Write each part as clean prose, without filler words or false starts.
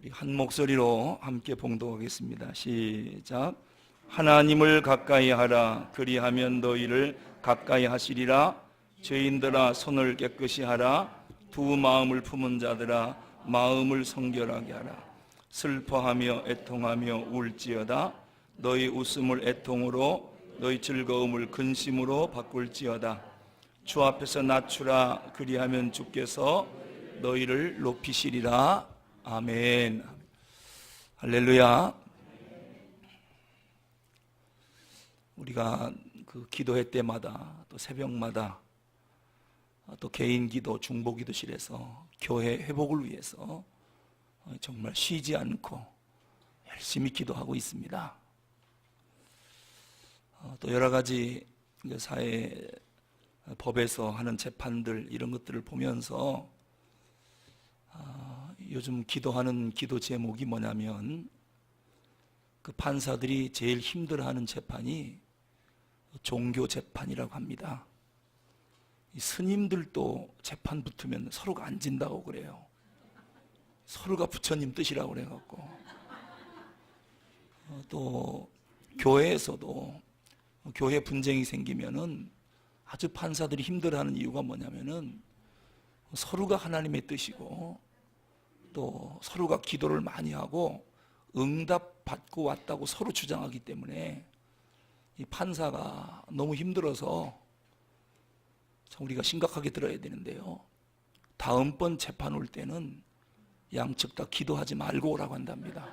우리 한 목소리로 함께 봉독하겠습니다. 시작. 하나님을 가까이 하라. 그리하면 너희를 가까이 하시리라. 죄인들아 손을 깨끗이 하라. 두 마음을 품은 자들아 마음을 성결하게 하라. 슬퍼하며 애통하며 울지어다. 너희 웃음을 애통으로 너희 즐거움을 근심으로 바꿀지어다. 주 앞에서 낮추라. 그리하면 주께서 너희를 높이시리라. 아멘. 할렐루야. 우리가 그 기도회 때마다 또 새벽마다 또 개인 기도, 중보 기도실에서 교회 회복을 위해서 정말 쉬지 않고 열심히 기도하고 있습니다. 또 여러 가지 사회 법에서 하는 재판들 이런 것들을 보면서 요즘 기도하는 기도 제목이 뭐냐면 그 판사들이 제일 힘들어하는 재판이 종교 재판이라고 합니다. 스님들도 재판 붙으면 서로가 안 진다고 그래요. 서로가 부처님 뜻이라고 그래갖고. 또 교회에서도 교회 분쟁이 생기면은 아주 판사들이 힘들어하는 이유가 뭐냐면은 서로가 하나님의 뜻이고 또 서로가 기도를 많이 하고 응답 받고 왔다고 서로 주장하기 때문에 이 판사가 너무 힘들어서 참 우리가 심각하게 들어야 되는데요. 다음번 재판 올 때는 양측 다 기도하지 말고 오라고 한답니다.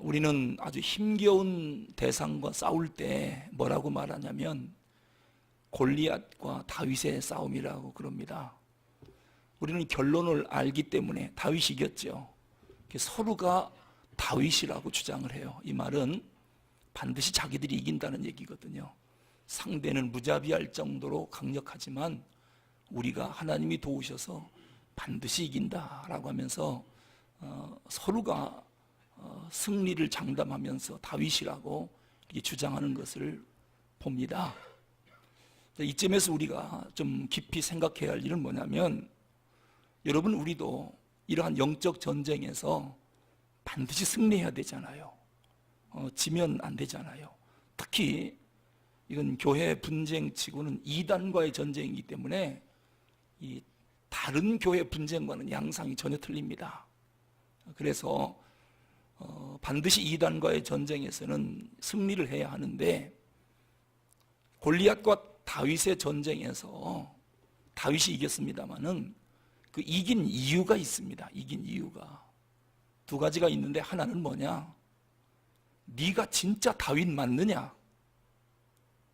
우리는 아주 힘겨운 대상과 싸울 때 뭐라고 말하냐면 골리앗과 다윗의 싸움이라고 그럽니다. 우리는 결론을 알기 때문에 다윗이 이겼죠. 서로가 다윗이라고 주장을 해요. 이 말은 반드시 자기들이 이긴다는 얘기거든요. 상대는 무자비할 정도로 강력하지만 우리가 하나님이 도우셔서 반드시 이긴다라고 하면서 서로가 승리를 장담하면서 다윗이라고 이렇게 주장하는 것을 봅니다. 이쯤에서 우리가 좀 깊이 생각해야 할 일은 뭐냐면 여러분 우리도 이러한 영적 전쟁에서 반드시 승리해야 되잖아요. 지면 안 되잖아요. 특히 이건 교회 분쟁치고는 이단과의 전쟁이기 때문에 이 다른 교회 분쟁과는 양상이 전혀 틀립니다. 그래서 반드시 이단과의 전쟁에서는 승리를 해야 하는데 골리앗과 다윗의 전쟁에서 다윗이 이겼습니다마는 그 이긴 이유가 있습니다. 이긴 이유가 두 가지가 있는데 하나는 뭐냐? 네가 진짜 다윗 맞느냐?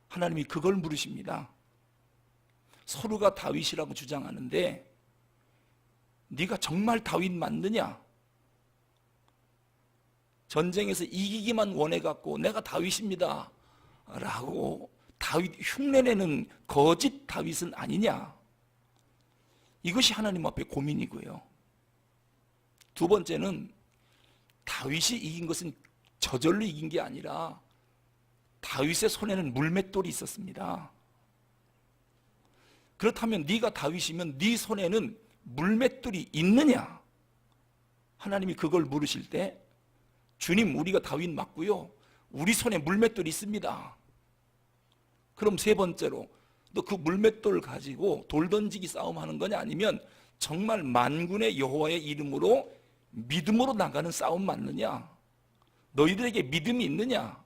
하나님이 그걸 물으십니다. 서로가 다윗이라고 주장하는데 네가 정말 다윗 맞느냐? 전쟁에서 이기기만 원해갖고 내가 다윗입니다 라고 다윗 흉내내는 거짓 다윗은 아니냐? 이것이 하나님 앞에 고민이고요. 두 번째는 다윗이 이긴 것은 저절로 이긴 게 아니라 다윗의 손에는 물맷돌이 있었습니다. 그렇다면 네가 다윗이면 네 손에는 물맷돌이 있느냐? 하나님이 그걸 물으실 때 주님 우리가 다윗 맞고요. 우리 손에 물맷돌이 있습니다. 그럼 세 번째로 너 그 물맷돌 가지고 돌 던지기 싸움하는 거냐? 아니면 정말 만군의 여호와의 이름으로 믿음으로 나가는 싸움 맞느냐? 너희들에게 믿음이 있느냐?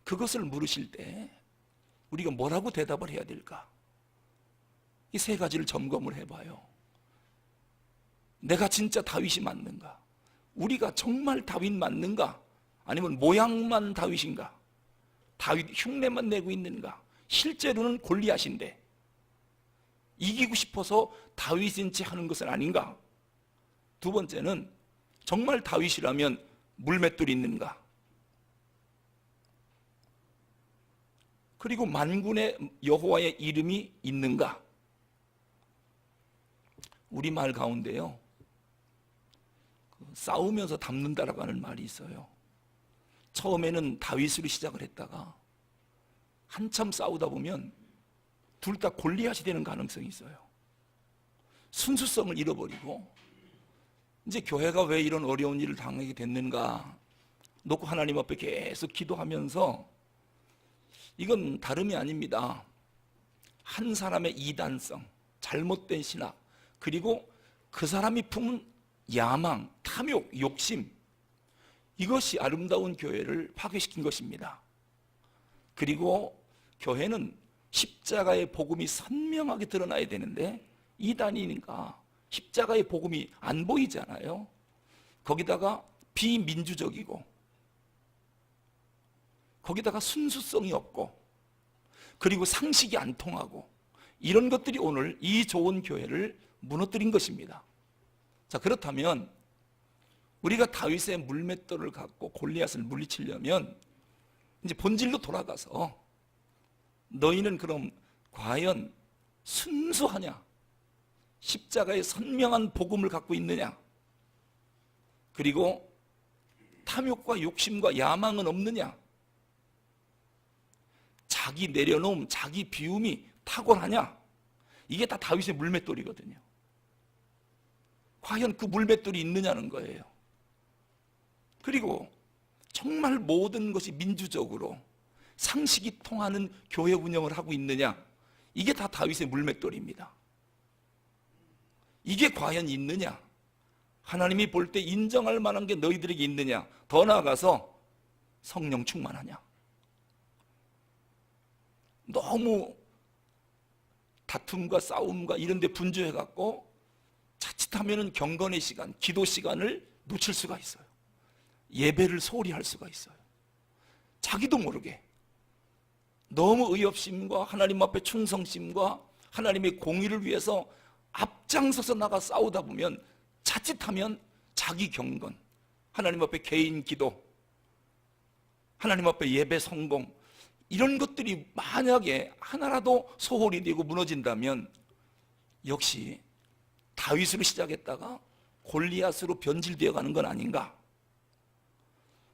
그것을 물으실 때 우리가 뭐라고 대답을 해야 될까? 이 세 가지를 점검을 해봐요. 내가 진짜 다윗이 맞는가? 우리가 정말 다윗 맞는가? 아니면 모양만 다윗인가? 다윗 흉내만 내고 있는가? 실제로는 골리앗인데 이기고 싶어서 다윗인 채 하는 것은 아닌가? 두 번째는 정말 다윗이라면 물맷돌이 있는가? 그리고 만군의 여호와의 이름이 있는가? 우리말 가운데요 싸우면서 닮는다라고 하는 말이 있어요. 처음에는 다윗으로 시작을 했다가 한참 싸우다 보면 둘 다 골리앗이 되는 가능성이 있어요. 순수성을 잃어버리고 이제 교회가 왜 이런 어려운 일을 당하게 됐는가 놓고 하나님 앞에 계속 기도하면서, 이건 다름이 아닙니다. 한 사람의 이단성, 잘못된 신학, 그리고 그 사람이 품은 야망, 탐욕, 욕심, 이것이 아름다운 교회를 파괴시킨 것입니다. 그리고 교회는 십자가의 복음이 선명하게 드러나야 되는데, 이단이니까 십자가의 복음이 안 보이잖아요. 거기다가 비민주적이고, 거기다가 순수성이 없고, 그리고 상식이 안 통하고, 이런 것들이 오늘 이 좋은 교회를 무너뜨린 것입니다. 자, 그렇다면 우리가 다윗의 물맷돌을 갖고 골리앗을 물리치려면 이제 본질로 돌아가서, 너희는 그럼 과연 순수하냐? 십자가의 선명한 복음을 갖고 있느냐? 그리고 탐욕과 욕심과 야망은 없느냐? 자기 내려놓음, 자기 비움이 탁월하냐? 이게 다 다윗의 물맷돌이거든요. 과연 그 물맷돌이 있느냐는 거예요. 그리고 정말 모든 것이 민주적으로 상식이 통하는 교회 운영을 하고 있느냐? 이게 다 다윗의 물맷돌입니다. 이게 과연 있느냐? 하나님이 볼 때 인정할 만한 게 너희들에게 있느냐? 더 나아가서 성령 충만하냐? 너무 다툼과 싸움과 이런 데 분주해갖고 자칫하면 경건의 시간, 기도 시간을 놓칠 수가 있어요. 예배를 소홀히 할 수가 있어요. 자기도 모르게 너무 의협심과 하나님 앞에 충성심과 하나님의 공의를 위해서 앞장서서 나가 싸우다 보면 자칫하면 자기 경건, 하나님 앞에 개인 기도, 하나님 앞에 예배 성공, 이런 것들이 만약에 하나라도 소홀히 되고 무너진다면 역시 다윗으로 시작했다가 골리앗으로 변질되어 가는 건 아닌가.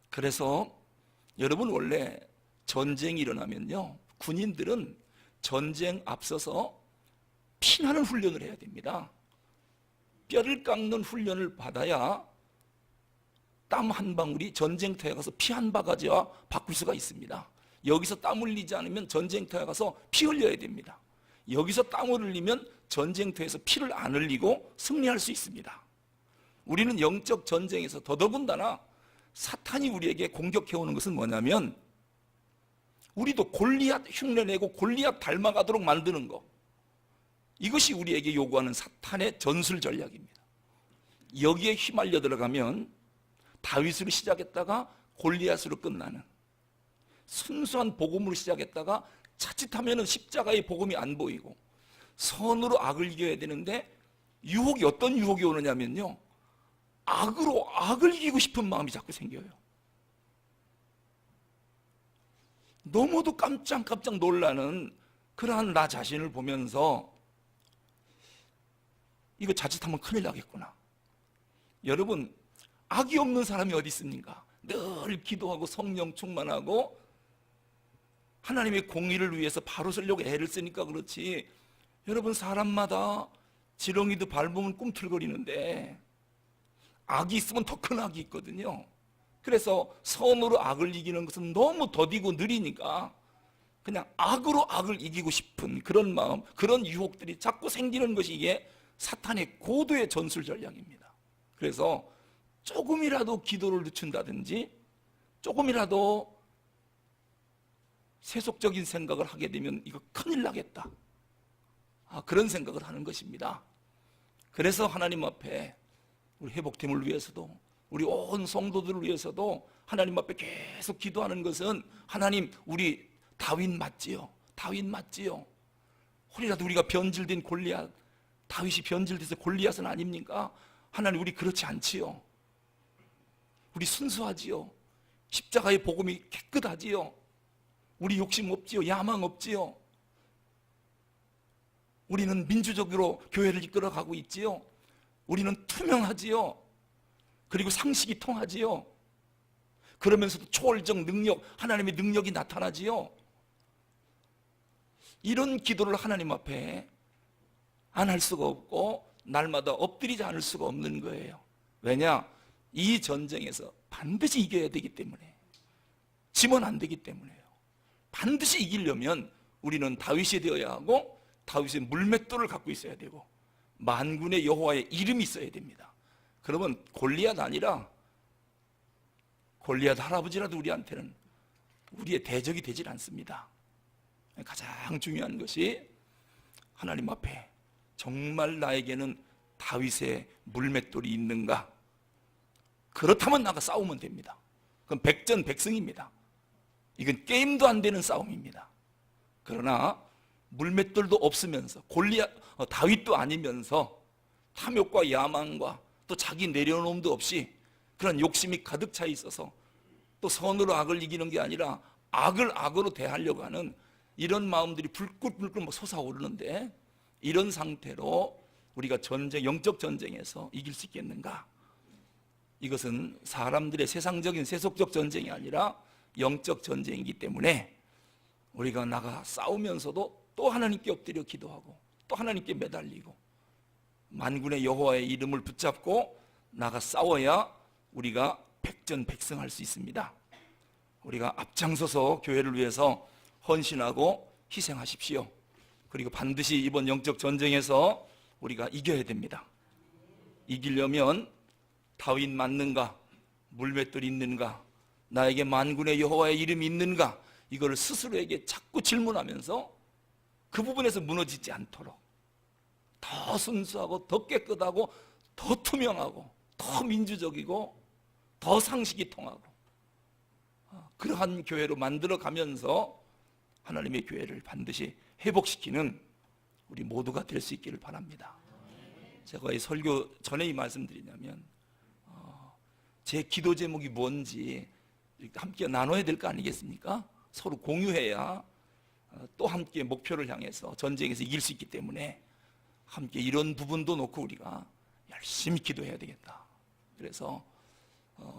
그래서 여러분, 원래 전쟁이 일어나면요, 군인들은 전쟁 앞서서 피나는 훈련을 해야 됩니다. 뼈를 깎는 훈련을 받아야 땀 한 방울이 전쟁터에 가서 피 한 바가지와 바꿀 수가 있습니다. 여기서 땀 흘리지 않으면 전쟁터에 가서 피 흘려야 됩니다. 여기서 땀을 흘리면 전쟁터에서 피를 안 흘리고 승리할 수 있습니다. 우리는 영적 전쟁에서 더더군다나 사탄이 우리에게 공격해오는 것은 뭐냐면, 우리도 골리앗 흉내내고 골리앗 닮아가도록 만드는 것, 이것이 우리에게 요구하는 사탄의 전술 전략입니다. 여기에 휘말려 들어가면 다윗으로 시작했다가 골리앗으로 끝나는, 순수한 복음으로 시작했다가 자칫하면 십자가의 복음이 안 보이고 선으로 악을 이겨야 되는데, 유혹이 어떤 유혹이 오느냐면요, 악으로 악을 이기고 싶은 마음이 자꾸 생겨요. 너무도 깜짝깜짝 놀라는 그러한 나 자신을 보면서 이거 자칫하면 큰일 나겠구나. 여러분, 악이 없는 사람이 어디 있습니까? 늘 기도하고 성령 충만하고 하나님의 공의를 위해서 바로 서려고 애를 쓰니까 그렇지, 여러분, 사람마다 지렁이도 밟으면 꿈틀거리는데 악이 있으면 더 큰 악이 있거든요. 그래서 선으로 악을 이기는 것은 너무 더디고 느리니까 그냥 악으로 악을 이기고 싶은 그런 마음, 그런 유혹들이 자꾸 생기는 것이 이게 사탄의 고도의 전술 전략입니다. 그래서 조금이라도 기도를 늦춘다든지 조금이라도 세속적인 생각을 하게 되면 이거 큰일 나겠다, 그런 생각을 하는 것입니다. 그래서 하나님 앞에 우리 회복팀을 위해서도 우리 온 성도들을 위해서도 하나님 앞에 계속 기도하는 것은, 하나님, 우리 다윗 맞지요? 다윗 맞지요? 혹이라도 우리가 변질된 골리앗, 다윗이 변질돼서 골리앗은 아닙니까? 하나님, 우리 그렇지 않지요? 우리 순수하지요? 십자가의 복음이 깨끗하지요? 우리 욕심 없지요? 야망 없지요? 우리는 민주적으로 교회를 이끌어가고 있지요? 우리는 투명하지요? 그리고 상식이 통하지요? 그러면서도 초월적 능력, 하나님의 능력이 나타나지요? 이런 기도를 하나님 앞에 안 할 수가 없고 날마다 엎드리지 않을 수가 없는 거예요. 왜냐? 이 전쟁에서 반드시 이겨야 되기 때문에, 지면 안 되기 때문에요. 반드시 이기려면 우리는 다윗이 되어야 하고, 다윗의 물맷돌을 갖고 있어야 되고, 만군의 여호와의 이름이 있어야 됩니다. 그러면 골리앗 아니라 골리앗 할아버지라도 우리한테는 우리의 대적이 되질 않습니다. 가장 중요한 것이 하나님 앞에 정말 나에게는 다윗의 물맷돌이 있는가? 그렇다면 나가 싸우면 됩니다. 그건 백전백승입니다. 이건 게임도 안 되는 싸움입니다. 그러나 물맷돌도 없으면서 다윗도 아니면서 탐욕과 야망과 또 자기 내려놓음도 없이 그런 욕심이 가득 차 있어서 또 선으로 악을 이기는 게 아니라 악을 악으로 대하려고 하는 이런 마음들이 불끈불끈 솟아오르는데, 이런 상태로 우리가 영적 전쟁에서 이길 수 있겠는가? 이것은 사람들의 세상적인 세속적 전쟁이 아니라 영적 전쟁이기 때문에 우리가 나가 싸우면서도 또 하나님께 엎드려 기도하고 또 하나님께 매달리고 만군의 여호와의 이름을 붙잡고 나가 싸워야 우리가 백전백승할 수 있습니다. 우리가 앞장서서 교회를 위해서 헌신하고 희생하십시오. 그리고 반드시 이번 영적 전쟁에서 우리가 이겨야 됩니다. 이기려면 다윗 맞는가? 물맷돌이 있는가? 나에게 만군의 여호와의 이름이 있는가? 이걸 스스로에게 자꾸 질문하면서 그 부분에서 무너지지 않도록 더 순수하고 더 깨끗하고 더 투명하고 더 민주적이고 더 상식이 통하고 그러한 교회로 만들어가면서 하나님의 교회를 반드시 회복시키는 우리 모두가 될 수 있기를 바랍니다. 제가 이 설교 전에 이 말씀드리냐면 제 기도 제목이 뭔지 함께 나눠야 될 거 아니겠습니까? 서로 공유해야 또 함께 목표를 향해서 전쟁에서 이길 수 있기 때문에 함께 이런 부분도 놓고 우리가 열심히 기도해야 되겠다. 그래서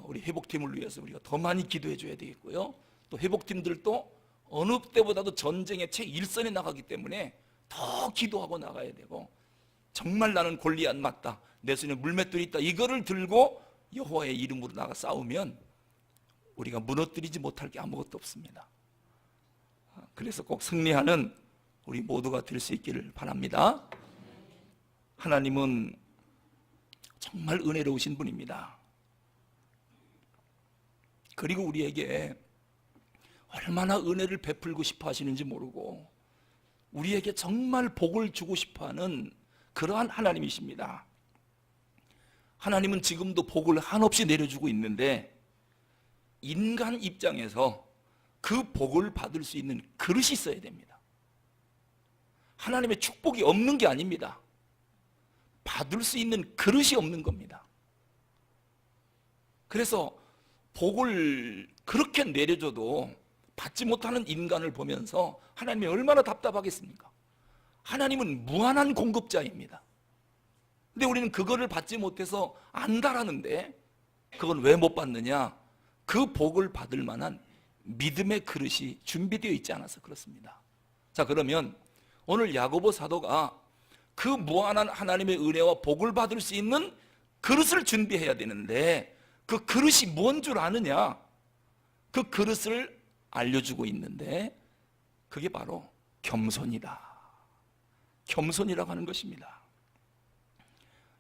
우리 회복팀을 위해서 우리가 더 많이 기도해 줘야 되겠고요. 또 회복팀들도 어느 때보다도 전쟁의 최일선에 나가기 때문에 더 기도하고 나가야 되고, 정말 나는 골리앗 맞다, 내 손에 물맷돌이 있다, 이거를 들고 여호와의 이름으로 나가 싸우면 우리가 무너뜨리지 못할 게 아무것도 없습니다. 그래서 꼭 승리하는 우리 모두가 될 수 있기를 바랍니다. 하나님은 정말 은혜로우신 분입니다. 그리고 우리에게 얼마나 은혜를 베풀고 싶어 하시는지 모르고 우리에게 정말 복을 주고 싶어 하는 그러한 하나님이십니다. 하나님은 지금도 복을 한없이 내려주고 있는데, 인간 입장에서 그 복을 받을 수 있는 그릇이 있어야 됩니다. 하나님의 축복이 없는 게 아닙니다. 받을 수 있는 그릇이 없는 겁니다. 그래서 복을 그렇게 내려줘도 받지 못하는 인간을 보면서 하나님이 얼마나 답답하겠습니까? 하나님은 무한한 공급자입니다. 근데 우리는 그거를 받지 못해서 안달하는데, 그건 왜 못 받느냐? 그 복을 받을 만한 믿음의 그릇이 준비되어 있지 않아서 그렇습니다. 자, 그러면 오늘 야고보 사도가 그 무한한 하나님의 은혜와 복을 받을 수 있는 그릇을 준비해야 되는데, 그 그릇이 뭔 줄 아느냐? 그 그릇을 알려주고 있는데, 그게 바로 겸손이다. 겸손이라고 하는 것입니다.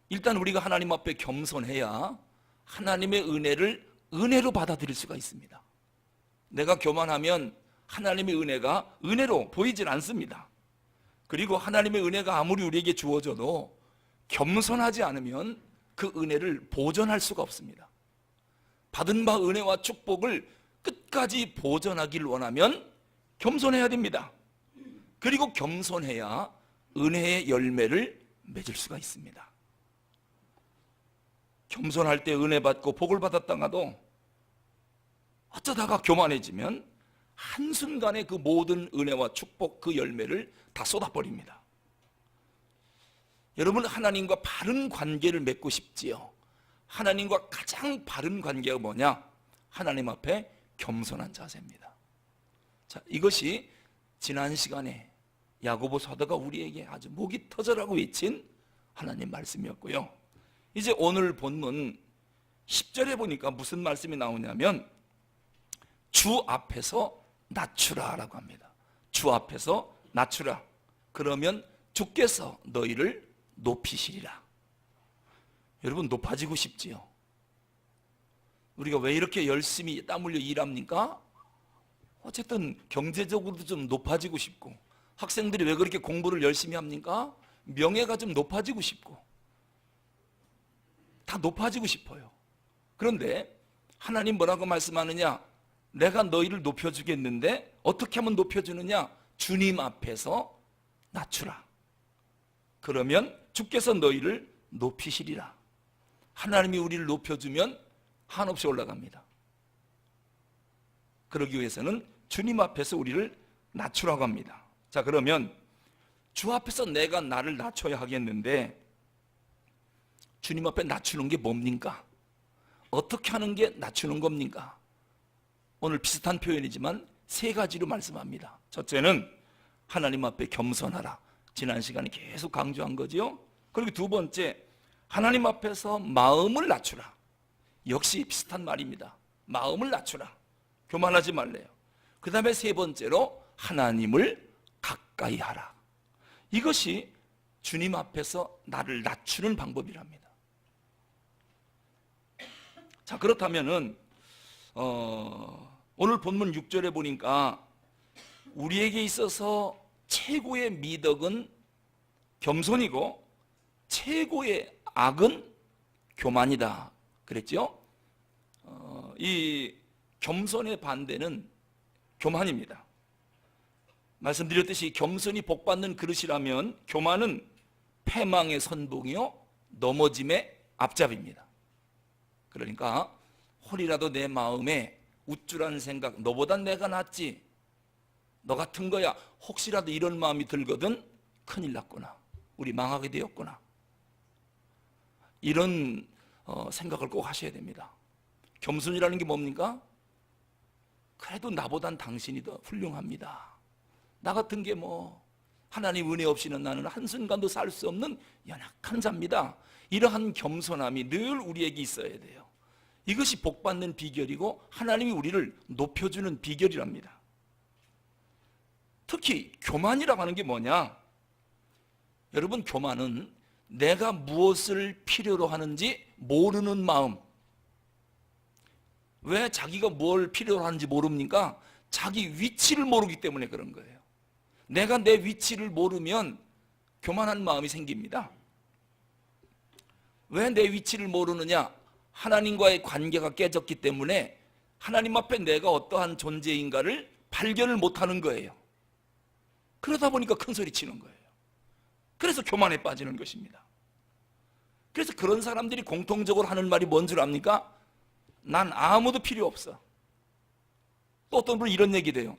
일단 우리가 하나님 앞에 겸손해야 하나님의 은혜를 은혜로 받아들일 수가 있습니다. 내가 교만하면 하나님의 은혜가 은혜로 보이질 않습니다. 그리고 하나님의 은혜가 아무리 우리에게 주어져도 겸손하지 않으면 그 은혜를 보존할 수가 없습니다. 받은 바 은혜와 축복을 끝까지 보존하길 원하면 겸손해야 됩니다. 그리고 겸손해야 은혜의 열매를 맺을 수가 있습니다. 겸손할 때 은혜 받고 복을 받았다가도 어쩌다가 교만해지면 한순간에 그 모든 은혜와 축복, 그 열매를 다 쏟아버립니다. 여러분, 하나님과 바른 관계를 맺고 싶지요? 하나님과 가장 바른 관계가 뭐냐? 하나님 앞에 겸손한 자세입니다. 자, 이것이 지난 시간에 야고보 사도가 우리에게 아주 목이 터져라고 외친 하나님 말씀이었고요. 이제 오늘 본문 10절에 보니까 무슨 말씀이 나오냐면 주 앞에서 낮추라 라고 합니다. 주 앞에서 낮추라. 그러면 주께서 너희를 높이시리라. 여러분, 높아지고 싶지요? 우리가 왜 이렇게 열심히 땀 흘려 일합니까? 어쨌든 경제적으로도 좀 높아지고 싶고, 학생들이 왜 그렇게 공부를 열심히 합니까? 명예가 좀 높아지고 싶고, 다 높아지고 싶어요. 그런데 하나님 뭐라고 말씀하느냐? 내가 너희를 높여주겠는데 어떻게 하면 높여주느냐? 주님 앞에서 낮추라. 그러면 주께서 너희를 높이시리라. 하나님이 우리를 높여주면 한없이 올라갑니다. 그러기 위해서는 주님 앞에서 우리를 낮추라고 합니다. 자, 그러면 주 앞에서 내가 나를 낮춰야 하겠는데 주님 앞에 낮추는 게 뭡니까? 어떻게 하는 게 낮추는 겁니까? 오늘 비슷한 표현이지만 세 가지로 말씀합니다. 첫째는 하나님 앞에 겸손하라. 지난 시간에 계속 강조한 거죠. 그리고 두 번째, 하나님 앞에서 마음을 낮추라. 역시 비슷한 말입니다. 마음을 낮추라. 교만하지 말래요. 그 다음에 세 번째로 하나님을 가까이 하라. 이것이 주님 앞에서 나를 낮추는 방법이랍니다. 자, 그렇다면은 오늘 본문 6절에 보니까 우리에게 있어서 최고의 미덕은 겸손이고 최고의 악은 교만이다 그랬죠? 이 겸손의 반대는 교만입니다. 말씀드렸듯이 겸손이 복받는 그릇이라면 교만은 패망의 선봉이요 넘어짐의 앞잡이입니다. 그러니까 혹이라도 내 마음에 우쭐한 생각, 너보단 내가 낫지, 너 같은 거야, 혹시라도 이런 마음이 들거든 큰일 났구나, 우리 망하게 되었구나, 이런 생각을 꼭 하셔야 됩니다. 겸손이라는 게 뭡니까? 그래도 나보단 당신이 더 훌륭합니다. 나 같은 게 뭐 하나님 은혜 없이는 나는 한순간도 살 수 없는 연약한 자입니다. 이러한 겸손함이 늘 우리에게 있어야 돼요. 이것이 복받는 비결이고 하나님이 우리를 높여주는 비결이랍니다. 특히 교만이라고 하는 게 뭐냐? 여러분, 교만은 내가 무엇을 필요로 하는지 모르는 마음. 왜 자기가 뭘 필요로 하는지 모릅니까? 자기 위치를 모르기 때문에 그런 거예요. 내가 내 위치를 모르면 교만한 마음이 생깁니다. 왜 내 위치를 모르느냐? 하나님과의 관계가 깨졌기 때문에 하나님 앞에 내가 어떠한 존재인가를 발견을 못하는 거예요. 그러다 보니까 큰 소리 치는 거예요. 그래서 교만에 빠지는 것입니다. 그래서 그런 사람들이 공통적으로 하는 말이 뭔 줄 압니까? 난 아무도 필요 없어. 또 어떤 분은 이런 얘기도 해요.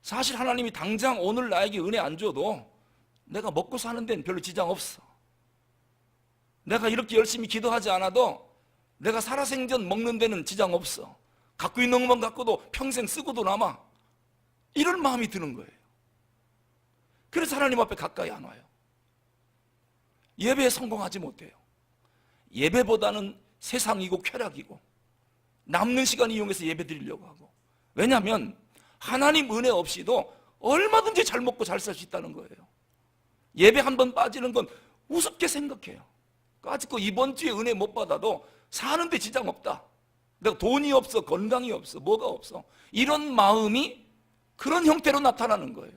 사실 하나님이 당장 오늘 나에게 은혜 안 줘도 내가 먹고 사는 데는 별로 지장 없어. 내가 이렇게 열심히 기도하지 않아도 내가 살아생전 먹는 데는 지장 없어. 갖고 있는 것만 갖고도 평생 쓰고도 남아. 이런 마음이 드는 거예요. 그래서 하나님 앞에 가까이 안 와요. 예배에 성공하지 못해요. 예배보다는 세상이고 쾌락이고 남는 시간 이용해서 예배 드리려고 하고. 왜냐하면 하나님 은혜 없이도 얼마든지 잘 먹고 잘 살 수 있다는 거예요. 예배 한 번 빠지는 건 우습게 생각해요. 아직도 이번 주에 은혜 못 받아도 사는데 지장 없다. 내가 돈이 없어, 건강이 없어, 뭐가 없어. 이런 마음이 그런 형태로 나타나는 거예요.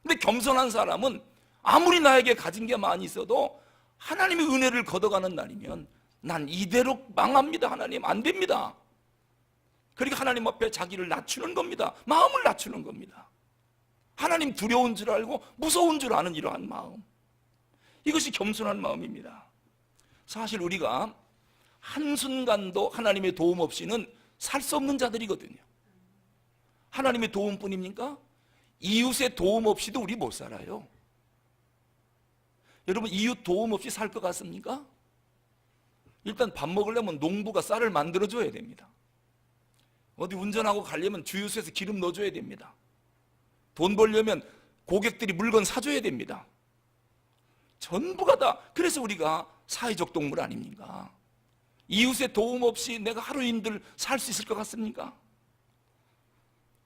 근데 겸손한 사람은 아무리 나에게 가진 게 많이 있어도 하나님의 은혜를 걷어가는 날이면 난 이대로 망합니다. 하나님 안 됩니다. 그러니까 하나님 앞에 자기를 낮추는 겁니다. 마음을 낮추는 겁니다. 하나님 두려운 줄 알고 무서운 줄 아는 이러한 마음, 이것이 겸손한 마음입니다. 사실 우리가 한순간도 하나님의 도움 없이는 살 수 없는 자들이거든요. 하나님의 도움뿐입니까? 이웃의 도움 없이도 우리 못 살아요. 여러분, 이웃 도움 없이 살 것 같습니까? 일단 밥 먹으려면 농부가 쌀을 만들어줘야 됩니다. 어디 운전하고 가려면 주유소에서 기름 넣어줘야 됩니다. 돈 벌려면 고객들이 물건 사줘야 됩니다. 전부가 다, 그래서 우리가 사회적 동물 아닙니까? 이웃의 도움 없이 내가 하루인들 살 수 있을 것 같습니까?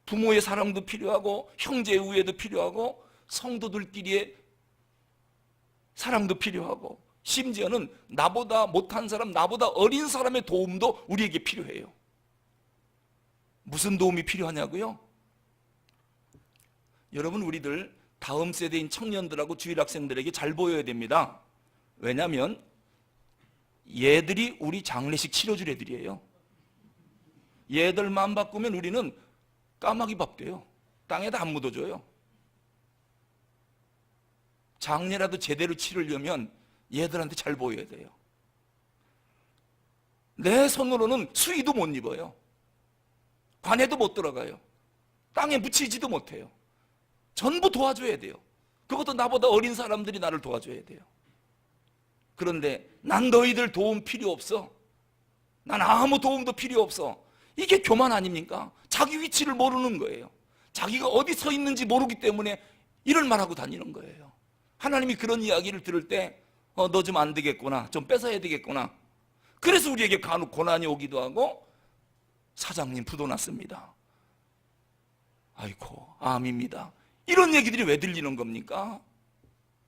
부모의 사랑도 필요하고 형제의 우애도 필요하고 성도들끼리의 사랑도 필요하고 심지어는 나보다 못한 사람, 나보다 어린 사람의 도움도 우리에게 필요해요. 무슨 도움이 필요하냐고요? 여러분, 우리들 다음 세대인 청년들하고 주일학생들에게 잘 보여야 됩니다. 왜냐하면 얘들이 우리 장례식 치러줄 애들이에요. 얘들 마음 바꾸면 우리는 까마귀 밥 돼요. 땅에다 안 묻어줘요. 장례라도 제대로 치르려면 얘들한테 잘 보여야 돼요. 내 손으로는 수의도 못 입어요. 관에도 못 들어가요. 땅에 묻히지도 못해요. 전부 도와줘야 돼요. 그것도 나보다 어린 사람들이 나를 도와줘야 돼요. 그런데 난 너희들 도움 필요 없어. 난 아무 도움도 필요 없어. 이게 교만 아닙니까? 자기 위치를 모르는 거예요. 자기가 어디 서 있는지 모르기 때문에 이런 말하고 다니는 거예요. 하나님이 그런 이야기를 들을 때 너 좀 안 되겠구나, 좀 뺏어야 되겠구나. 그래서 우리에게 간혹 고난이 오기도 하고, 사장님 부도 났습니다. 아이고, 암입니다. 이런 얘기들이 왜 들리는 겁니까?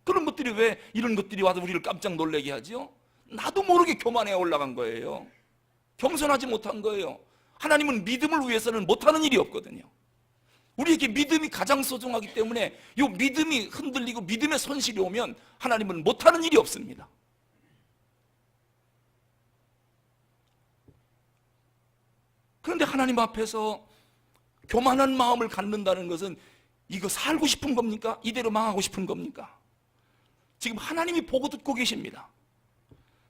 그런 것들이 왜 이런 것들이 와서 우리를 깜짝 놀라게 하죠? 나도 모르게 교만에 올라간 거예요. 겸손하지 못한 거예요. 하나님은 믿음을 위해서는 못하는 일이 없거든요. 우리에게 믿음이 가장 소중하기 때문에 이 믿음이 흔들리고 믿음의 손실이 오면 하나님은 못하는 일이 없습니다. 그런데 하나님 앞에서 교만한 마음을 갖는다는 것은 이거 살고 싶은 겁니까? 이대로 망하고 싶은 겁니까? 지금 하나님이 보고 듣고 계십니다.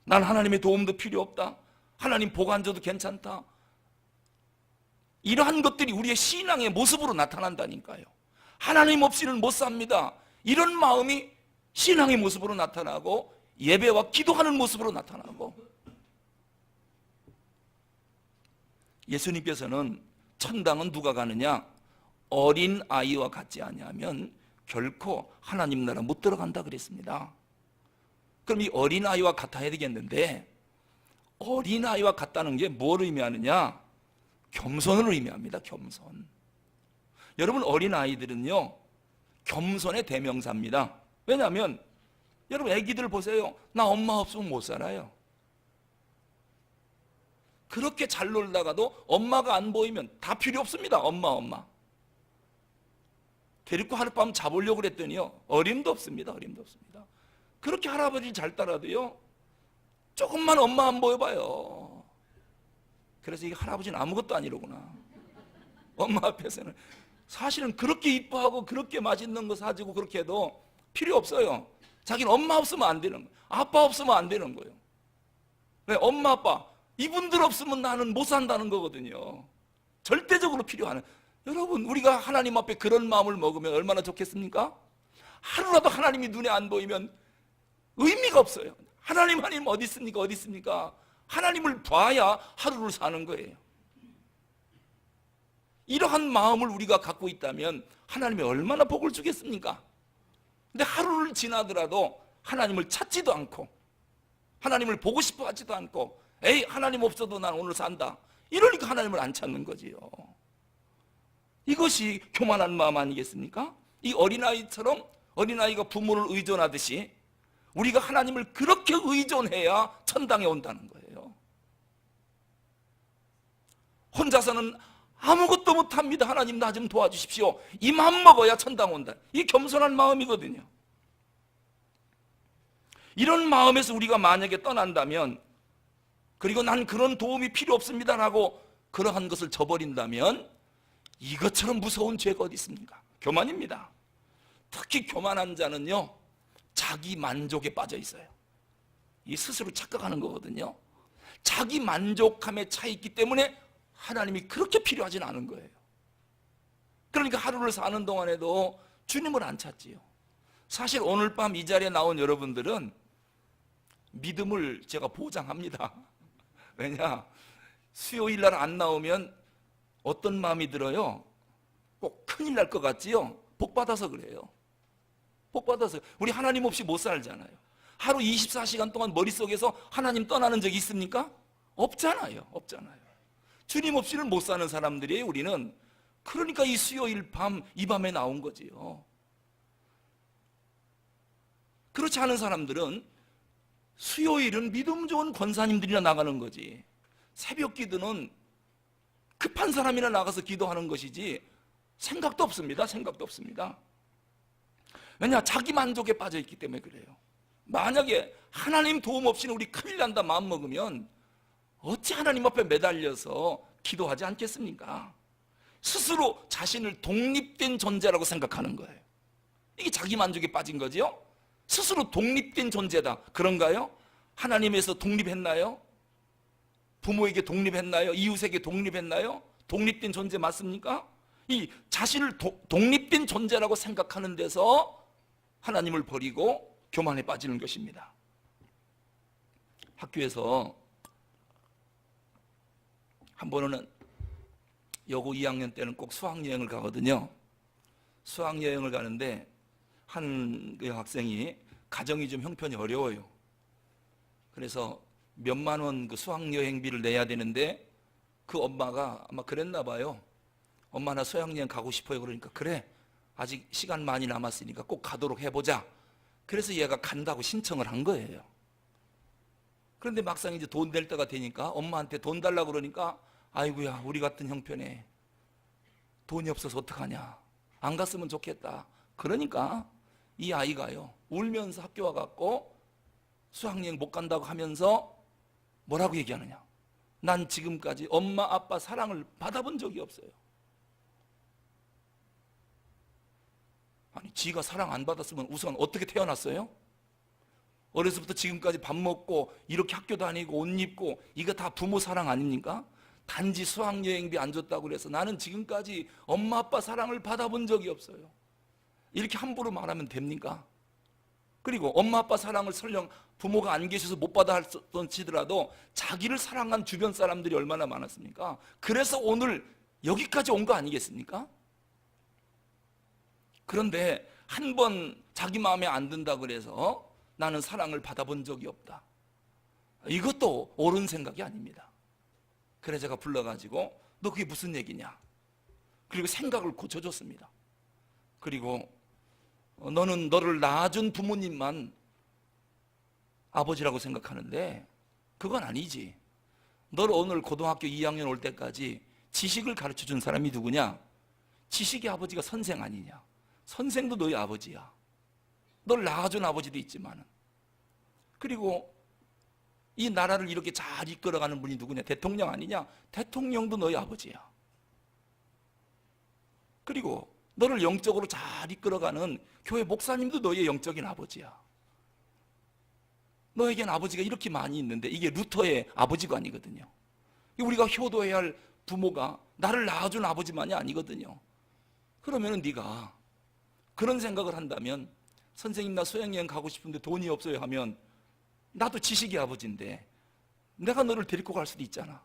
난 하나님의 도움도 필요 없다. 하나님 복 안 줘도 괜찮다. 이러한 것들이 우리의 신앙의 모습으로 나타난다니까요. 하나님 없이는 못 삽니다. 이런 마음이 신앙의 모습으로 나타나고 예배와 기도하는 모습으로 나타나고, 예수님께서는 천당은 누가 가느냐? 어린 아이와 같지 아니하면 결코 하나님 나라 못 들어간다 그랬습니다. 그럼 이 어린 아이와 같아야 되겠는데, 어린 아이와 같다는 게 뭘 의미하느냐? 겸손을 의미합니다. 겸손. 여러분, 어린 아이들은요 겸손의 대명사입니다. 왜냐하면 여러분 애기들 보세요. 나 엄마 없으면 못 살아요. 그렇게 잘 놀다가도 엄마가 안 보이면 다 필요 없습니다. 엄마 데리고 하룻밤 자보려고 그랬더니요 어림도 없습니다. 어림도 없습니다. 그렇게 할아버지 잘 따라도요 조금만 엄마 안 보여봐요. 그래서 이 할아버지는 아무것도 아니로구나. 엄마 앞에서는 사실은 그렇게 이뻐하고 그렇게 맛있는 거 사주고 그렇게 해도 필요 없어요. 자기는 엄마 없으면 안 되는 거예요. 아빠 없으면 안 되는 거예요. 왜? 엄마 아빠 이분들 없으면 나는 못 산다는 거거든요. 절대적으로 필요한. 여러분, 우리가 하나님 앞에 그런 마음을 먹으면 얼마나 좋겠습니까? 하루라도 하나님이 눈에 안 보이면 의미가 없어요. 하나님 어디 있습니까? 어디 있습니까? 하나님을 봐야 하루를 사는 거예요. 이러한 마음을 우리가 갖고 있다면 하나님이 얼마나 복을 주겠습니까? 근데 하루를 지나더라도 하나님을 찾지도 않고 하나님을 보고 싶어 하지도 않고, 에이 하나님 없어도 난 오늘 산다, 이러니까 하나님을 안 찾는 거지요. 이것이 교만한 마음 아니겠습니까? 이 어린아이처럼 어린아이가 부모를 의존하듯이 우리가 하나님을 그렇게 의존해야 천당에 온다는 거예요. 혼자서는 아무것도 못합니다. 하나님 나 좀 도와주십시오. 이 마음 먹어야 천당 온다. 이 겸손한 마음이거든요. 이런 마음에서 우리가 만약에 떠난다면, 그리고 난 그런 도움이 필요 없습니다라고 그러한 것을 저버린다면, 이것처럼 무서운 죄가 어디 있습니까? 교만입니다. 특히 교만한 자는요 자기 만족에 빠져 있어요. 이 스스로 착각하는 거거든요. 자기 만족함에 차 있기 때문에 하나님이 그렇게 필요하진 않은 거예요. 그러니까 하루를 사는 동안에도 주님을 안 찾지요. 사실 오늘 밤 이 자리에 나온 여러분들은 믿음을 제가 보장합니다. 왜냐? 수요일 날 안 나오면 어떤 마음이 들어요? 꼭 큰일 날 것 같지요? 복 받아서 그래요. 복 받아서. 우리 하나님 없이 못 살잖아요. 하루 24시간 동안 머릿속에서 하나님 떠나는 적이 있습니까? 없잖아요. 주님 없이는 못 사는 사람들이에요, 우리는. 그러니까 이 수요일 밤, 이 밤에 나온 거지요. 그렇지 않은 사람들은 수요일은 믿음 좋은 권사님들이나 나가는 거지, 새벽 기도는 급한 사람이나 나가서 기도하는 것이지 생각도 없습니다. 왜냐? 자기 만족에 빠져 있기 때문에 그래요. 만약에 하나님 도움 없이는 우리 큰일 난다 마음 먹으면 어찌 하나님 앞에 매달려서 기도하지 않겠습니까? 스스로 자신을 독립된 존재라고 생각하는 거예요. 이게 자기 만족에 빠진 거지요. 스스로 독립된 존재다, 그런가요? 하나님에서 독립했나요? 부모에게 독립했나요? 이웃에게 독립했나요? 독립된 존재 맞습니까? 이 자신을 독립된 존재라고 생각하는 데서 하나님을 버리고 교만에 빠지는 것입니다. 학교에서 한 번은 여고 2학년 때는 꼭 수학여행을 가거든요. 수학여행을 가는데 한 학생이 가정이 좀 형편이 어려워요. 그래서 몇만 원 그 수학여행비를 내야 되는데 그 엄마가 아마 그랬나 봐요. 엄마 나 수학여행 가고 싶어요. 그러니까 그래, 아직 시간 많이 남았으니까 꼭 가도록 해보자. 그래서 얘가 간다고 신청을 한 거예요. 그런데 막상 이제 돈 낼 때가 되니까 엄마한테 돈 달라고 그러니까 아이고야, 우리 같은 형편에 돈이 없어서 어떡하냐, 안 갔으면 좋겠다. 그러니까 이 아이가요, 울면서 학교 와갖고 수학여행 못 간다고 하면서 뭐라고 얘기하느냐, 난 지금까지 엄마 아빠 사랑을 받아본 적이 없어요. 아니, 지가 사랑 안 받았으면 우선 어떻게 태어났어요? 어려서부터 지금까지 밥 먹고 이렇게 학교 다니고 옷 입고 이거 다 부모 사랑 아닙니까? 단지 수학여행비 안 줬다고 그래서 나는 지금까지 엄마 아빠 사랑을 받아본 적이 없어요, 이렇게 함부로 말하면 됩니까? 그리고 엄마 아빠 사랑을 설령 부모가 안 계셔서 못 받았던 치더라도 자기를 사랑한 주변 사람들이 얼마나 많았습니까? 그래서 오늘 여기까지 온 거 아니겠습니까? 그런데 한 번 자기 마음에 안 든다 그래서 나는 사랑을 받아본 적이 없다, 이것도 옳은 생각이 아닙니다. 그래 제가 불러가지고 너 그게 무슨 얘기냐, 그리고 생각을 고쳐줬습니다. 그리고 너는 너를 낳아준 부모님만 아버지라고 생각하는데 그건 아니지. 너를 오늘 고등학교 2학년 올 때까지 지식을 가르쳐준 사람이 누구냐? 지식의 아버지가 선생 아니냐? 선생도 너희 아버지야. 널 낳아준 아버지도 있지만, 그리고 이 나라를 이렇게 잘 이끌어가는 분이 누구냐? 대통령 아니냐? 대통령도 너희 아버지야. 그리고 너를 영적으로 잘 이끌어가는 교회 목사님도 너희의 영적인 아버지야. 너에겐 아버지가 이렇게 많이 있는데 이게 루터의 아버지관이거든요. 우리가 효도해야 할 부모가 나를 낳아준 아버지만이 아니거든요. 그러면 네가 그런 생각을 한다면, 선생님 나 수학여행 가고 싶은데 돈이 없어요 하면, 나도 지식의 아버지인데 내가 너를 데리고 갈 수도 있잖아.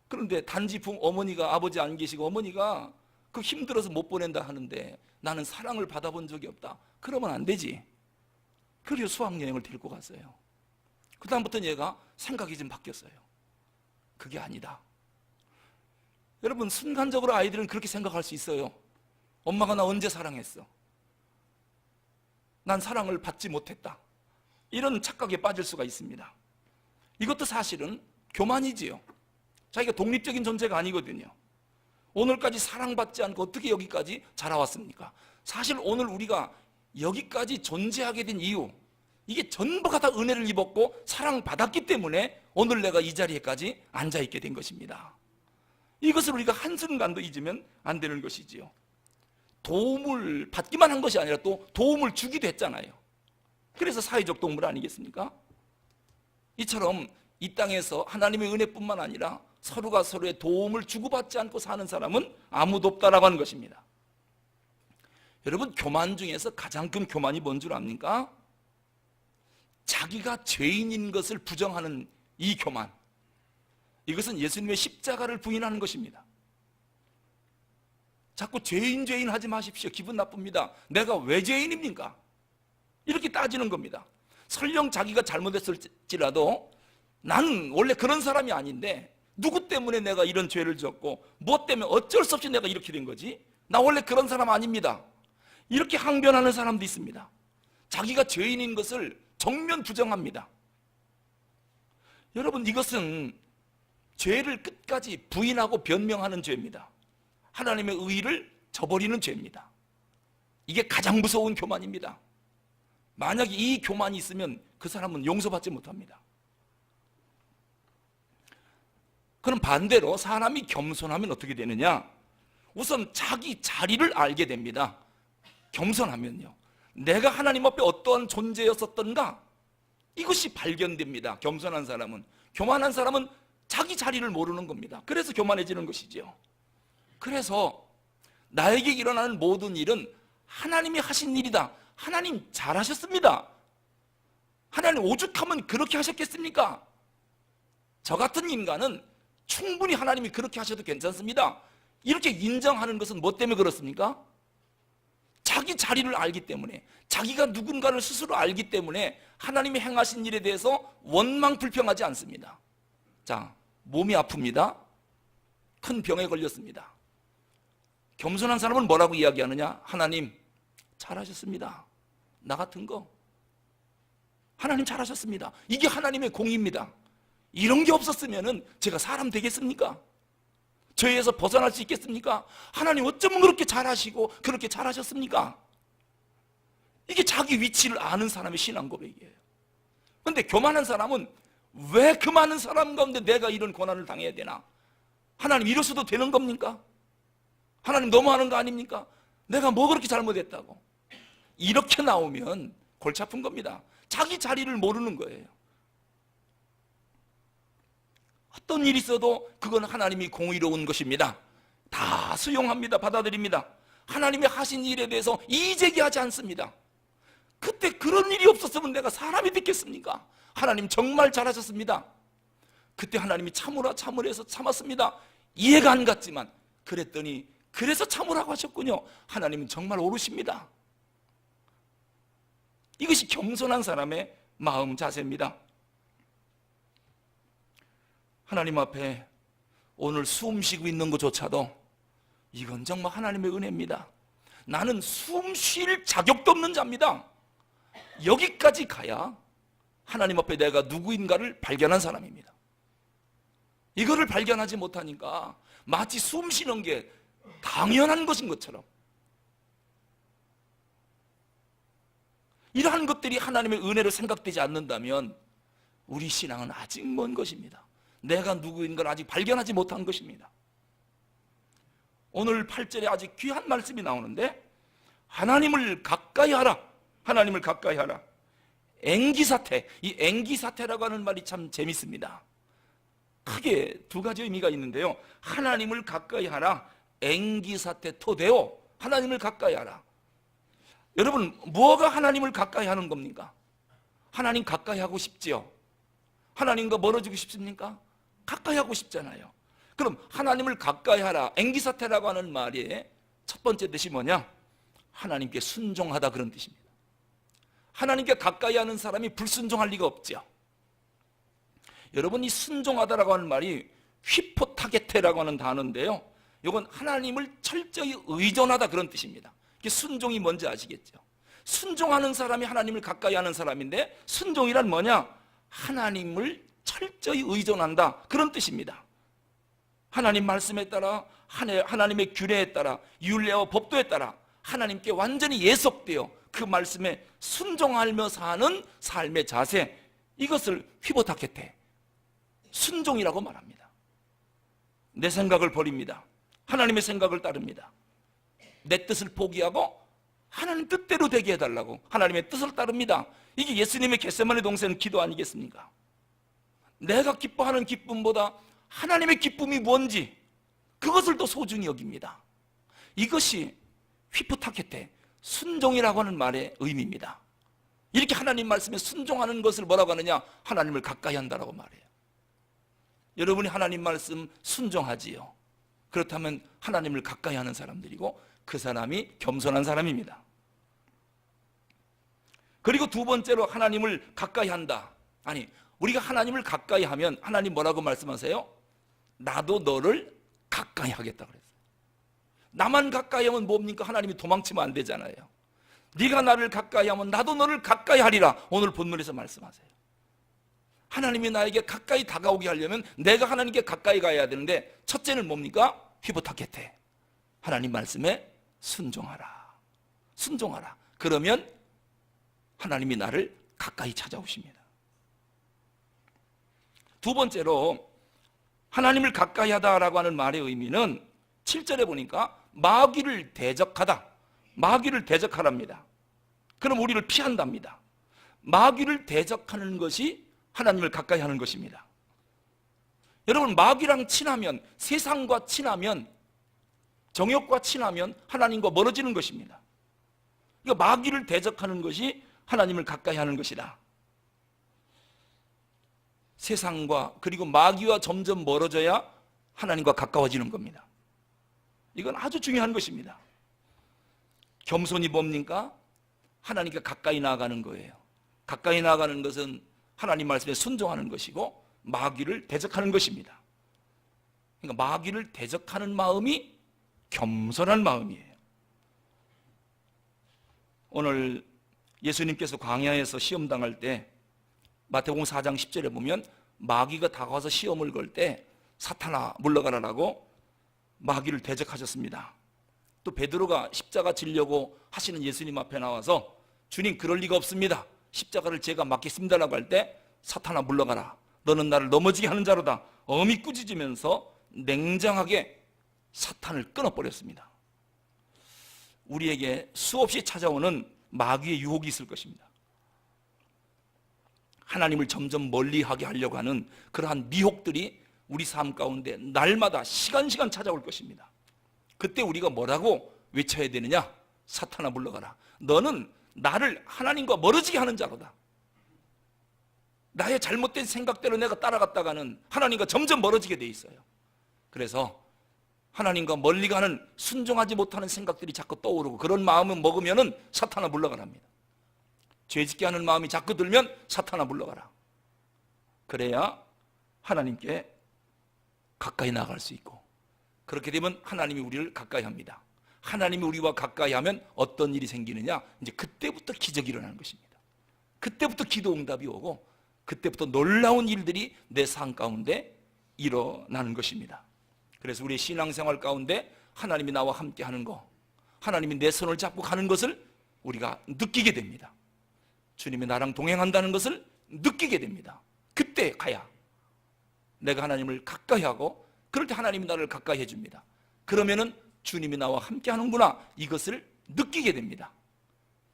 그런데 단지 어머니가, 아버지 안 계시고 어머니가 그 힘들어서 못 보낸다 하는데 나는 사랑을 받아본 적이 없다, 그러면 안 되지. 그래서 수학여행을 데리고 갔어요. 그 다음부터는 얘가 생각이 좀 바뀌었어요. 그게 아니다. 여러분, 순간적으로 아이들은 그렇게 생각할 수 있어요. 엄마가 나 언제 사랑했어? 난 사랑을 받지 못했다. 이런 착각에 빠질 수가 있습니다. 이것도 사실은 교만이지요. 자기가 독립적인 존재가 아니거든요. 오늘까지 사랑받지 않고 어떻게 여기까지 자라왔습니까? 사실 오늘 우리가 여기까지 존재하게 된 이유, 이게 전부가 다 은혜를 입었고 사랑받았기 때문에 오늘 내가 이 자리에까지 앉아있게 된 것입니다. 이것을 우리가 한순간도 잊으면 안 되는 것이지요. 도움을 받기만 한 것이 아니라 또 도움을 주기도 했잖아요. 그래서 사회적 동물 아니겠습니까? 이처럼 이 땅에서 하나님의 은혜뿐만 아니라 서로가 서로의 도움을 주고받지 않고 사는 사람은 아무도 없다라고 하는 것입니다. 여러분, 교만 중에서 가장 큰 교만이 뭔 줄 압니까? 자기가 죄인인 것을 부정하는 이 교만, 이것은 예수님의 십자가를 부인하는 것입니다. 자꾸 죄인 하지 마십시오. 기분 나쁩니다. 내가 왜 죄인입니까? 이렇게 따지는 겁니다. 설령 자기가 잘못했을지라도 나는 원래 그런 사람이 아닌데 누구 때문에 내가 이런 죄를 졌고 뭐 때문에 어쩔 수 없이 내가 이렇게 된 거지? 나 원래 그런 사람 아닙니다. 이렇게 항변하는 사람도 있습니다. 자기가 죄인인 것을 정면 부정합니다. 여러분, 이것은 죄를 끝까지 부인하고 변명하는 죄입니다. 하나님의 의의를 저버리는 죄입니다. 이게 가장 무서운 교만입니다. 만약에 이 교만이 있으면 그 사람은 용서받지 못합니다. 그럼 반대로 사람이 겸손하면 어떻게 되느냐? 우선 자기 자리를 알게 됩니다. 겸손하면요, 내가 하나님 앞에 어떠한 존재였었던가 이것이 발견됩니다. 겸손한 사람은. 교만한 사람은 자기 자리를 모르는 겁니다. 그래서 교만해지는 것이죠. 그래서 나에게 일어나는 모든 일은 하나님이 하신 일이다. 하나님 잘하셨습니다. 하나님 오죽하면 그렇게 하셨겠습니까? 저 같은 인간은 충분히 하나님이 그렇게 하셔도 괜찮습니다. 이렇게 인정하는 것은 뭐 때문에 그렇습니까? 자기 자리를 알기 때문에, 자기가 누군가를 스스로 알기 때문에 하나님이 행하신 일에 대해서 원망 불평하지 않습니다. 자, 몸이 아픕니다. 큰 병에 걸렸습니다. 겸손한 사람은 뭐라고 이야기하느냐? 하나님 잘하셨습니다. 나 같은 거 하나님 잘하셨습니다. 이게 하나님의 공입니다. 이런 게 없었으면 제가 사람 되겠습니까? 죄에서 벗어날 수 있겠습니까? 하나님 어쩌면 그렇게 잘하시고 그렇게 잘하셨습니까? 이게 자기 위치를 아는 사람의 신앙 고백이에요. 그런데 교만한 사람은 왜 그 많은 사람 가운데 내가 이런 고난을 당해야 되나? 하나님 이러셔도 되는 겁니까? 하나님 너무하는 거 아닙니까? 내가 뭐 그렇게 잘못했다고? 이렇게 나오면 골치 아픈 겁니다. 자기 자리를 모르는 거예요. 어떤 일이 있어도 그건 하나님이 공의로운 것입니다. 다 수용합니다. 받아들입니다. 하나님이 하신 일에 대해서 이의제기하지 않습니다. 그때 그런 일이 없었으면 내가 사람이 됐겠습니까? 하나님 정말 잘하셨습니다. 그때 하나님이 참으라 해서 참았습니다. 이해가 안 갔지만 그랬더니 그래서 참으라고 하셨군요. 하나님은 정말 옳으십니다. 이것이 겸손한 사람의 마음 자세입니다. 하나님 앞에 오늘 숨 쉬고 있는 것조차도 이건 정말 하나님의 은혜입니다. 나는 숨 쉴 자격도 없는 자입니다. 여기까지 가야 하나님 앞에 내가 누구인가를 발견한 사람입니다. 이거를 발견하지 못하니까 마치 숨 쉬는 게 당연한 것인 것처럼, 이러한 것들이 하나님의 은혜로 생각되지 않는다면 우리 신앙은 아직 먼 것입니다. 내가 누구인 걸 아직 발견하지 못한 것입니다. 오늘 8절에 아주 귀한 말씀이 나오는데, 하나님을 가까이 하라. 하나님을 가까이 하라. 앵기사태. 이 앵기사태라고 하는 말이 참 재밌습니다. 크게 두 가지 의미가 있는데요. 하나님을 가까이 하라. 앵기사태 토데오. 하나님을 가까이 하라. 여러분, 뭐가 하나님을 가까이 하는 겁니까? 하나님 가까이 하고 싶지요? 하나님과 멀어지고 싶습니까? 가까이 하고 싶잖아요. 그럼 하나님을 가까이 하라, 앵기사태라고 하는 말의 첫 번째 뜻이 뭐냐? 하나님께 순종하다, 그런 뜻입니다. 하나님께 가까이 하는 사람이 불순종할 리가 없죠. 여러분, 이 순종하다라고 하는 말이 휘포타게테라고 하는 단어인데요, 이건 하나님을 철저히 의존하다, 그런 뜻입니다. 이게 순종이 뭔지 아시겠죠? 순종하는 사람이 하나님을 가까이 하는 사람인데, 순종이란 뭐냐? 하나님을 철저히 의존한다, 그런 뜻입니다. 하나님 말씀에 따라, 하나님의 규례에 따라, 율례와 법도에 따라 하나님께 완전히 예속되어 그 말씀에 순종하며 사는 삶의 자세, 이것을 휘보타케테, 순종이라고 말합니다. 내 생각을 버립니다. 하나님의 생각을 따릅니다. 내 뜻을 포기하고 하나님 뜻대로 되게 해달라고 하나님의 뜻을 따릅니다. 이게 예수님의 겟세마네 동산 기도 아니겠습니까? 내가 기뻐하는 기쁨보다 하나님의 기쁨이 뭔지 그것을 더 소중히 여깁니다. 이것이 휘프타케테, 순종이라고 하는 말의 의미입니다. 이렇게 하나님 말씀에 순종하는 것을 뭐라고 하느냐? 하나님을 가까이 한다라고 말해요. 여러분이 하나님 말씀 순종하지요? 그렇다면 하나님을 가까이 하는 사람들이고 그 사람이 겸손한 사람입니다. 그리고 두 번째로 하나님을 가까이 한다, 아니 우리가 하나님을 가까이 하면 하나님 뭐라고 말씀하세요? 나도 너를 가까이 하겠다 그랬어요. 나만 가까이 하면 뭡니까? 하나님이 도망치면 안 되잖아요. 네가 나를 가까이 하면 나도 너를 가까이 하리라. 오늘 본문에서 말씀하세요. 하나님이 나에게 가까이 다가오게 하려면 내가 하나님께 가까이 가야 되는데, 첫째는 뭡니까? 휘부탁했대. 하나님 말씀에 순종하라. 순종하라. 그러면 하나님이 나를 가까이 찾아오십니다. 두 번째로 하나님을 가까이 하다라고 하는 말의 의미는 7절에 보니까 마귀를 대적하다. 마귀를 대적하랍니다. 그럼 우리를 피한답니다. 마귀를 대적하는 것이 하나님을 가까이 하는 것입니다. 여러분, 마귀랑 친하면, 세상과 친하면, 정욕과 친하면 하나님과 멀어지는 것입니다. 그러니까 마귀를 대적하는 것이 하나님을 가까이 하는 것이다. 세상과 그리고 마귀와 점점 멀어져야 하나님과 가까워지는 겁니다. 이건 아주 중요한 것입니다. 겸손이 뭡니까? 하나님께 가까이 나아가는 거예요. 가까이 나아가는 것은 하나님 말씀에 순종하는 것이고 마귀를 대적하는 것입니다. 그러니까 마귀를 대적하는 마음이 겸손한 마음이에요. 오늘 예수님께서 광야에서 시험 당할 때 마태복음 4장 10절에 보면 마귀가 다가와서 시험을 걸 때 사탄아 물러가라라고 마귀를 대적하셨습니다. 또 베드로가 십자가 지려고 하시는 예수님 앞에 나와서 주님, 그럴 리가 없습니다. 십자가를 제가 맡겠습니다라고 할 때 사탄아 물러가라. 너는 나를 넘어지게 하는 자로다. 엄히 꾸짖으면서 냉정하게 사탄을 끊어버렸습니다. 우리에게 수없이 찾아오는 마귀의 유혹이 있을 것입니다. 하나님을 점점 멀리하게 하려고 하는 그러한 미혹들이 우리 삶 가운데 날마다 시간 찾아올 것입니다. 그때 우리가 뭐라고 외쳐야 되느냐? 사탄아 물러가라. 너는 나를 하나님과 멀어지게 하는 자로다. 나의 잘못된 생각대로 내가 따라갔다가는 하나님과 점점 멀어지게 돼 있어요. 그래서 하나님과 멀리 가는, 순종하지 못하는 생각들이 자꾸 떠오르고, 그런 마음을 먹으면은 사탄아 물러가랍니다. 죄짓게 하는 마음이 자꾸 들면 사탄아 물러가라. 그래야 하나님께 가까이 나아갈 수 있고, 그렇게 되면 하나님이 우리를 가까이 합니다. 하나님이 우리와 가까이 하면 어떤 일이 생기느냐? 이제 그때부터 기적이 일어나는 것입니다. 그때부터 기도 응답이 오고, 그때부터 놀라운 일들이 내 삶 가운데 일어나는 것입니다. 그래서 우리의 신앙생활 가운데 하나님이 나와 함께 하는 거, 하나님이 내 손을 잡고 가는 것을 우리가 느끼게 됩니다. 주님이 나랑 동행한다는 것을 느끼게 됩니다. 그때 가야 내가 하나님을 가까이 하고, 그럴 때 하나님이 나를 가까이 해줍니다. 그러면은 주님이 나와 함께 하는구나, 이것을 느끼게 됩니다.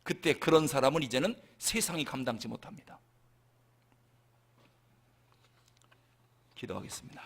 그때 그런 사람은 이제는 세상이 감당치 못합니다. 기도하겠습니다.